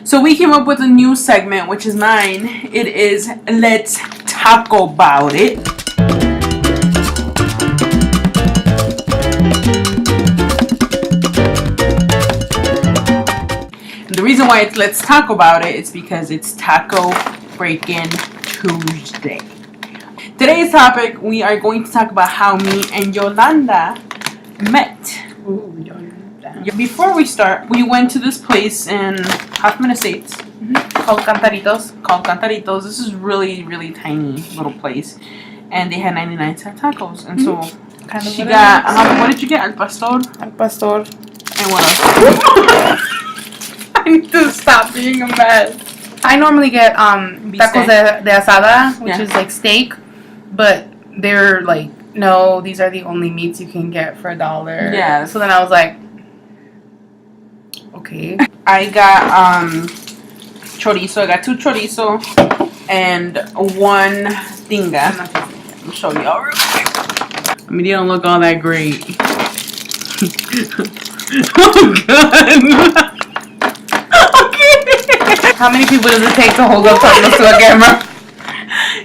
So we came up with a new segment, which is mine. It is Let's Talk About It. And the reason why it's Let's Talk About It is because it's Taco Freaking Tuesday. Today's topic, we are going to talk about how me and Yolanda met. Ooh, Yolanda. Before we start, we went to this place in Hoffman Estates called Cantaritos. This is really, really tiny little place. And they had 99-cent tacos. And so Kind of she got, what did you get? Al pastor? Al pastor. And what else? I need to stop being a mess. I normally get tacos de asada, which is like steak. But they're like, no, these are the only meats you can get for $1. Yeah. So then I was like, okay. I got chorizo. I got 2 chorizo and 1 tinga. Let me show you all real quick. I mean, they don't look all that great. Oh, God. Okay. How many people does it take to hold up tacos to a camera?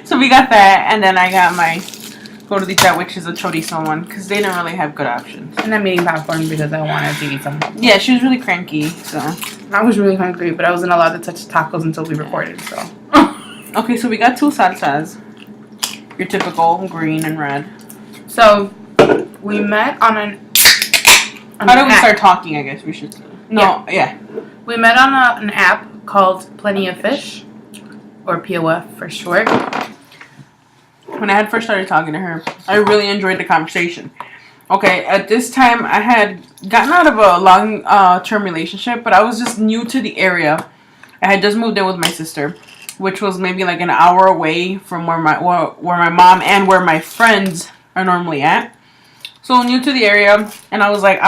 So we got that, and then I got my gordita, which is a chorizo one, because they didn't really have good options. And I'm eating popcorn because I wanted to eat some. Yeah, she was really cranky, so. I was really hungry, but I wasn't allowed to touch tacos until we recorded, so. Okay, so we got 2 salsas. Your typical green and red. So, we met on an How do we start talking, I guess we should. No, yeah. We met on an app called Plenty of Fish, or POF for short. When I had first started talking to her, I really enjoyed the conversation. Okay, at this time, I had gotten out of a long-term relationship, but I was just new to the area. I had just moved in with my sister, which was maybe like an hour away from where my mom and where my friends are normally at. So new to the area, and I was like,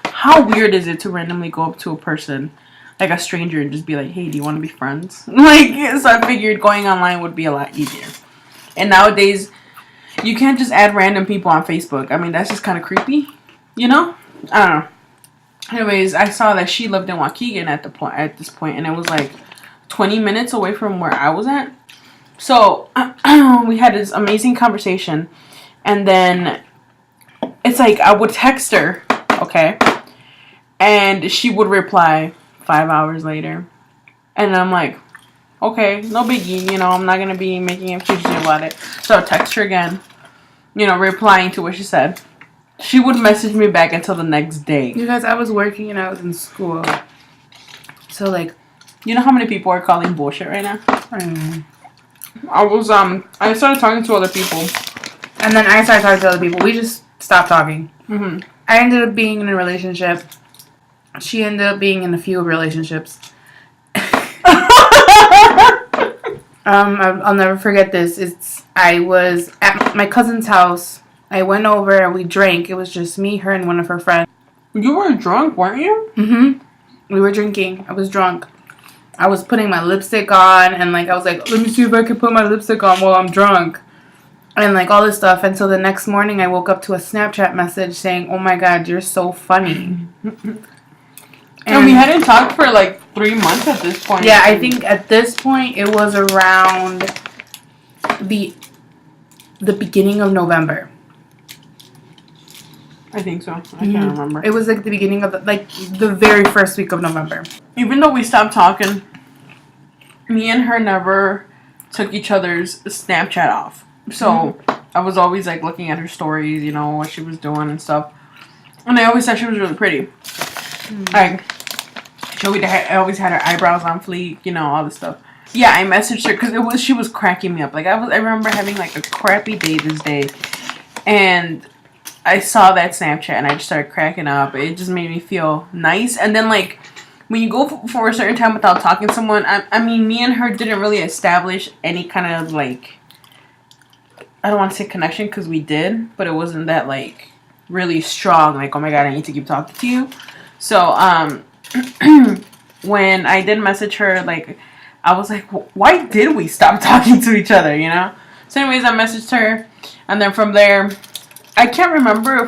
how weird is it to randomly go up to a person, like a stranger, and just be like, hey, do you want to be friends? Like, so I figured going online would be a lot easier. And nowadays, you can't just add random people on Facebook. I mean, that's just kind of creepy, you know? I don't know. Anyways, I saw that she lived in Waukegan at this point, and it was like 20 minutes away from where I was at. So we had this amazing conversation, and then it's like I would text her, okay, and she would reply 5 hours later, and I'm like, okay, no biggie, you know, I'm not gonna be making excuses about it. So I text her again, you know, replying to what she said. She would message me back until the next day. You guys, I was working and I was in school. So, like... You know how many people are calling bullshit right now? I don't know. I started talking to other people. And then I started talking to other people. We just stopped talking. Mm-hmm. I ended up being in a relationship. She ended up being in a few relationships. I'll never forget this. I was at my cousin's house. I went over and we drank. It was just me, her, and one of her friends. You were drunk, weren't you? Mm-hmm. We were drinking. I was drunk. I was putting my lipstick on, and like I was like, let me see if I can put my lipstick on while I'm drunk, and like all this stuff. And so the next morning, I woke up to a Snapchat message saying, "Oh my God, you're so funny." And we hadn't talked for like 3 months at this point. Yeah, I think at this point it was around the beginning of November. I think so. I can't remember. It was like the beginning of the very first week of November. Even though we stopped talking, me and her never took each other's Snapchat off. So I was always like looking at her stories, you know, what she was doing and stuff. And I always thought she was really pretty. Like, she always had her eyebrows on fleek, you know, all this stuff. Yeah, I messaged her because she was cracking me up. Like I remember having like a crappy day this day, and I saw that Snapchat and I just started cracking up. It just made me feel nice. And then like when you go for a certain time without talking to someone, I mean, me and her didn't really establish any kind of like, I don't want to say connection because we did, but it wasn't that like really strong. Like, oh my God, I need to keep talking to you. So when I did message her, like I was like, why did we stop talking to each other, you know? So anyways, I messaged her, and then from there, I can't remember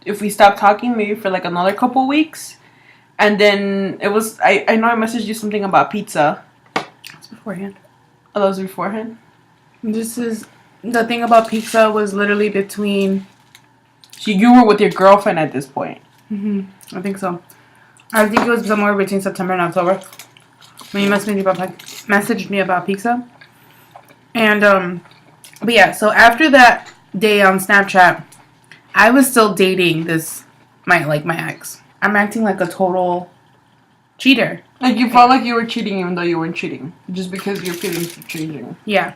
if we stopped talking maybe for like another couple weeks, And then it was, I know I messaged you something about pizza. That's beforehand. Oh, that was beforehand? This is, the thing about pizza was literally between... So you were with your girlfriend at this point? I think so. I think it was somewhere between September and October when you messaged me about pizza. And, but yeah, so after that day on Snapchat, I was still dating my ex. I'm acting like a total cheater. Like, you felt like you were cheating even though you weren't cheating. Just because your feelings were changing. Yeah.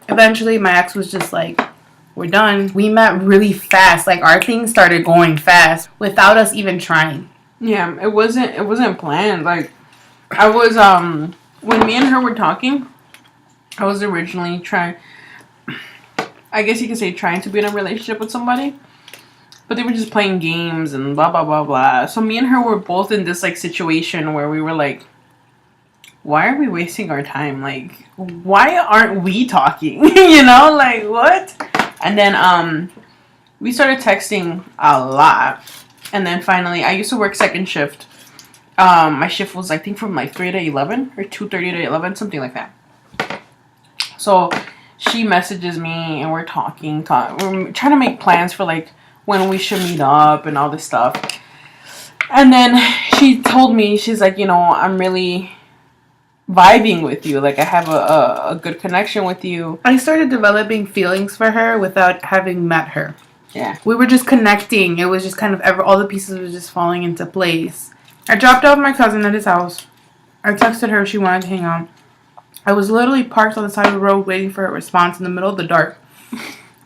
Eventually, my ex was just like, we're done. We met really fast. Like, our things started going fast without us even trying. Yeah, it wasn't planned. Like, I was, when me and her were talking, I was originally I guess you could say trying to be in a relationship with somebody. But they were just playing games and blah, blah, blah, blah. So me and her were both in this, like, situation where we were like, why are we wasting our time? Like, why aren't we talking? You know, like, what? And then, we started texting a lot. And then finally, I used to work second shift. My shift was, I think, from, like, 3 to 11 or 2:30 to 11, something like that. So she messages me and we're talking. We're trying to make plans for, like, when we should meet up and all this stuff. And then she told me, she's like, you know, I'm really vibing with you. Like, I have a good connection with you. I started developing feelings for her without having met her. Yeah. We were just connecting. It was just kind of all the pieces were just falling into place. I dropped off my cousin at his house. I texted her if she wanted to hang out. I was literally parked on the side of the road waiting for her response in the middle of the dark.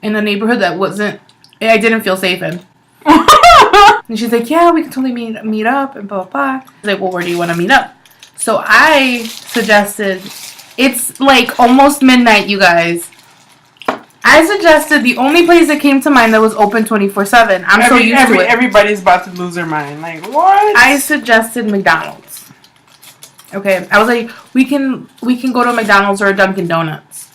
In a neighborhood that I didn't feel safe in. And she's like, yeah, we can totally meet up and blah, blah, blah. I was like, well, where do you want to meet up? So I suggested, it's like almost midnight, you guys. I suggested the only place that came to mind that was open 24/7. I'm so used to it. Everybody's about to lose their mind. Like, what? I suggested McDonald's. Okay, I was like, we can go to McDonald's or Dunkin' Donuts.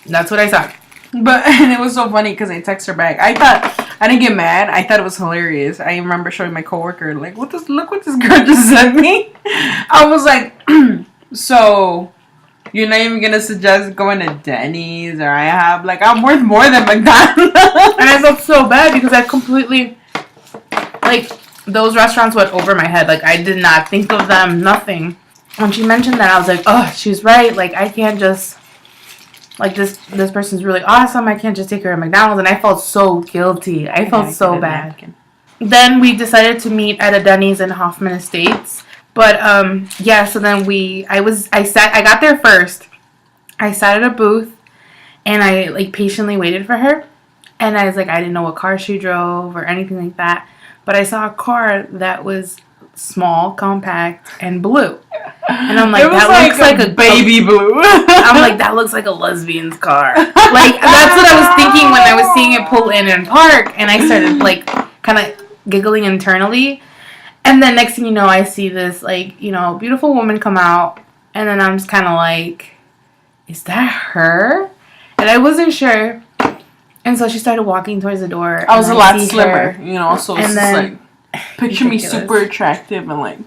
That's what I said. But, and it was so funny because I text her back. I didn't get mad. I thought it was hilarious. I remember showing my coworker, like, look what this girl just sent me. I was like, so, you're not even going to suggest going to Denny's or IHOP? Like, I'm worth more than McDonald's. And I felt so bad because I completely, like, those restaurants went over my head. Like, I did not think of them, nothing. When she mentioned that, I was like, oh, she's right. Like, I can't just... Like, this person's really awesome. I can't just take her to McDonald's. And I felt so guilty. I felt so bad. Then we decided to meet at a Denny's in Hoffman Estates. But, yeah, so then I got there first. I sat at a booth. And I, like, patiently waited for her. And I was like, I didn't know what car she drove or anything like that. But I saw a car that was small, compact, and blue. And I'm like, that looks like a baby blue. I'm like, that looks like a lesbian's car. Like, that's what I was thinking when I was seeing it pull in and park. And I started, like, kind of giggling internally. And then next thing you know, I see this, like, you know, beautiful woman come out. And then I'm just kind of like, is that her? And I wasn't sure. And so she started walking towards the door. I was a lot slimmer, you know, so it's just like, picture me super attractive and like.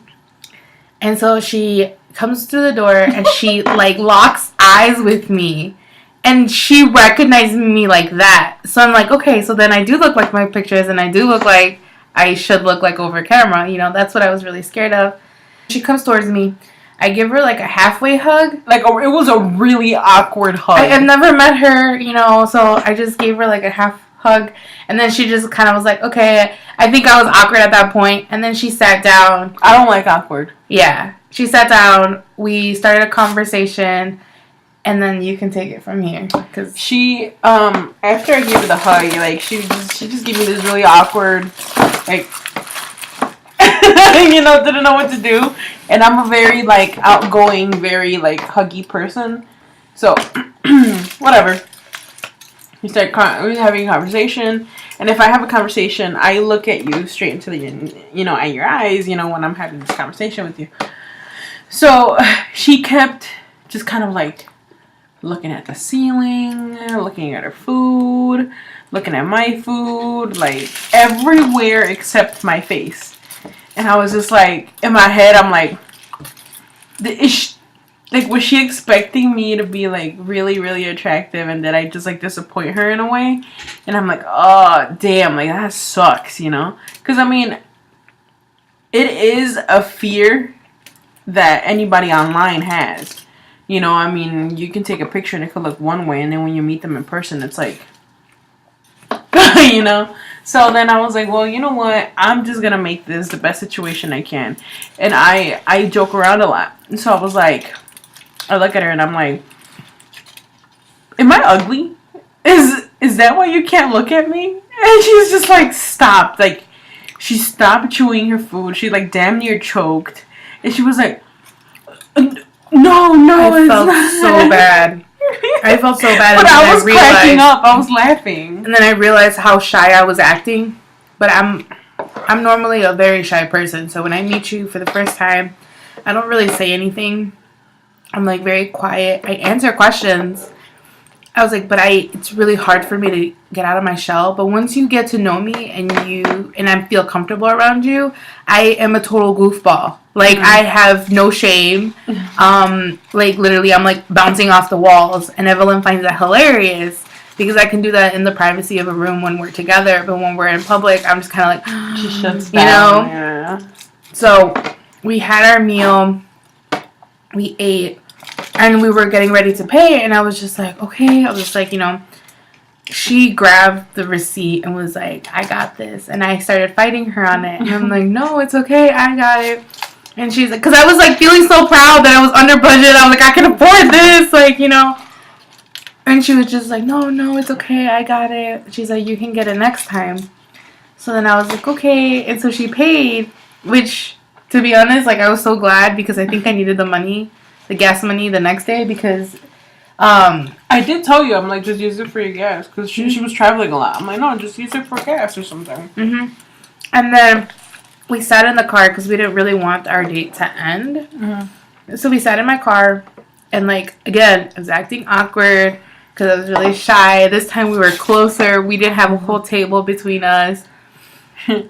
And so she comes through the door and she like locks eyes with me. And she recognized me like that. So I'm like, okay, so then I do look like my pictures and I do look like I should look like over camera. You know, that's what I was really scared of. She comes towards me. I give her like a halfway hug. Like, it was a really awkward hug. I've never met her, you know, so I just gave her like a half hug. And then she just kind of was like, okay. I think I was awkward at that point. And then she sat down. I don't like awkward. Yeah. She sat down. We started a conversation. And then you can take it from here. Cause she, after I gave her the hug, like, she just gave me this really awkward, like, you know, didn't know what to do. And I'm a very, like, outgoing, very, like, huggy person. So, whatever. We were having a conversation. And if I have a conversation, I look at you straight into the, you know, at your eyes, you know, when I'm having this conversation with you. So, she kept just kind of, like, looking at the ceiling, looking at her food, looking at my food, like, everywhere except my face. And I was just like, in my head, I'm like, like, was she expecting me to be like really, really attractive, and that I just like disappoint her in a way? And I'm like, oh damn, like that sucks, you know? Because I mean, it is a fear that anybody online has. You know, I mean, you can take a picture and it could look one way, and then when you meet them in person, it's like, you know? So then I was like, well, you know what? I'm just going to make this the best situation I can. And I joke around a lot. And so I was like, I look at her and I'm like, am I ugly? Is that why you can't look at me? And she's just like, stop. Like, she stopped chewing her food. She like damn near choked. And she was like, no, I felt so bad. I felt so bad. But I was cracking up. I was laughing. And then I realized how shy I was acting. But I'm normally a very shy person. So when I meet you for the first time, I don't really say anything. I'm like very quiet. I answer questions. I was like, but it's really hard for me to get out of my shell. But once you get to know me and I feel comfortable around you, I am a total goofball. Like, I have no shame. Like, literally, I'm like bouncing off the walls. And Evelyn finds that hilarious because I can do that in the privacy of a room when we're together. But when we're in public, I'm just kind of like, she shuts down. You know? Yeah. So we had our meal. We ate. And we were getting ready to pay, and I was just like, okay. I was just like, you know, she grabbed the receipt and was like, I got this. And I started fighting her on it. And I'm like, no, it's okay. I got it. And she's like, because I was like feeling so proud that I was under budget. I was like, I can afford this. Like, you know. And she was just like, no, it's okay. I got it. She's like, you can get it next time. So then I was like, okay. And so she paid, which, to be honest, like, I was so glad because I think I needed the money. The gas money the next day because I did tell you, I'm like, just use it for your gas because she was traveling a lot. I'm like, no, just use it for gas or something. Mm-hmm. And then we sat in the car because we didn't really want our date to end. Mm-hmm. So we sat in my car and, like, again, I was acting awkward because I was really shy. This time we were closer. We didn't have a whole table between us.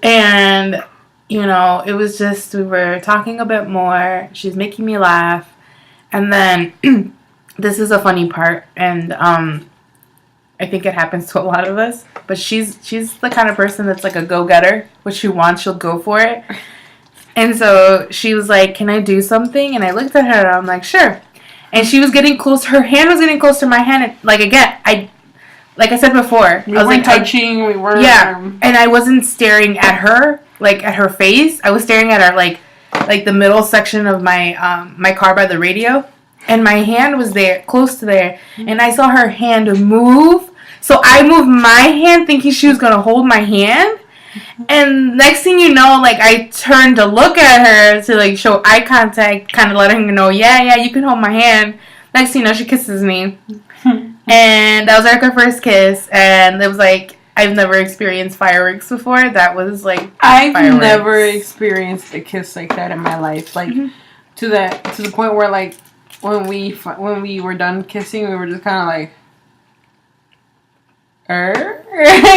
And, you know, it was just, we were talking a bit more. She's making me laugh. And then, this is a funny part, and I think it happens to a lot of us, but she's the kind of person that's like a go-getter. What she wants, she'll go for it. And so, she was like, can I do something? And I looked at her, and I'm like, sure. And she was getting close, her hand was getting close to my hand, and, like, again, like I said before, we weren't touching, we weren't... Yeah, and I wasn't staring at her, like, at her face. I was staring at her, like the middle section of my my car by the radio, and my hand was there, close to there, and I saw her hand move, so I moved my hand thinking she was gonna hold my hand, and next thing you know, like, I turned to look at her to, like, show eye contact, kind of letting her know, yeah, you can hold my hand. Next thing you know, she kisses me, and that was like our first kiss, and it was like, I've never experienced fireworks before. That was like I've fireworks. never experienced a kiss like that in my life. Like to the point where, like, when we were done kissing, we were just kind of like,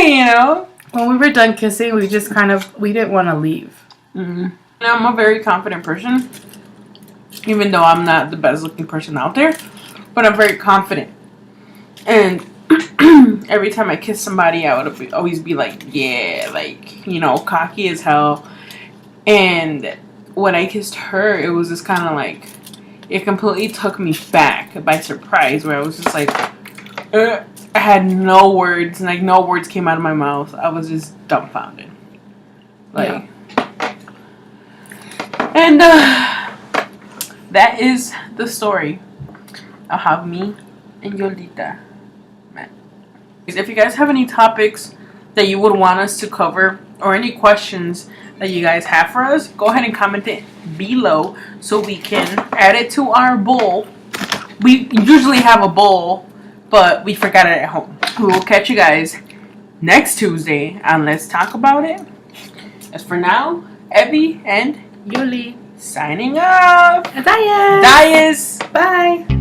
you know. When we were done kissing, we just we didn't want to leave. Mm-hmm. You know, I'm a very confident person, even though I'm not the best looking person out there, but I'm very confident. And every time I kiss somebody, I would always be like, yeah, like, you know, cocky as hell. And when I kissed her, it was just kind of like, it completely took me back by surprise, where I was just like, I had no words, and like no words came out of my mouth. I was just dumbfounded. Like, yeah. And that is the story of how me and Yolita met. If you guys have any topics that you would want us to cover, or any questions that you guys have for us, go ahead and comment it below so we can add it to our bowl. We usually have a bowl, but we forgot it at home. We will catch you guys next Tuesday on Let's Talk About It. As for now, Evie and Yoli signing off. Adios. Adios. Bye.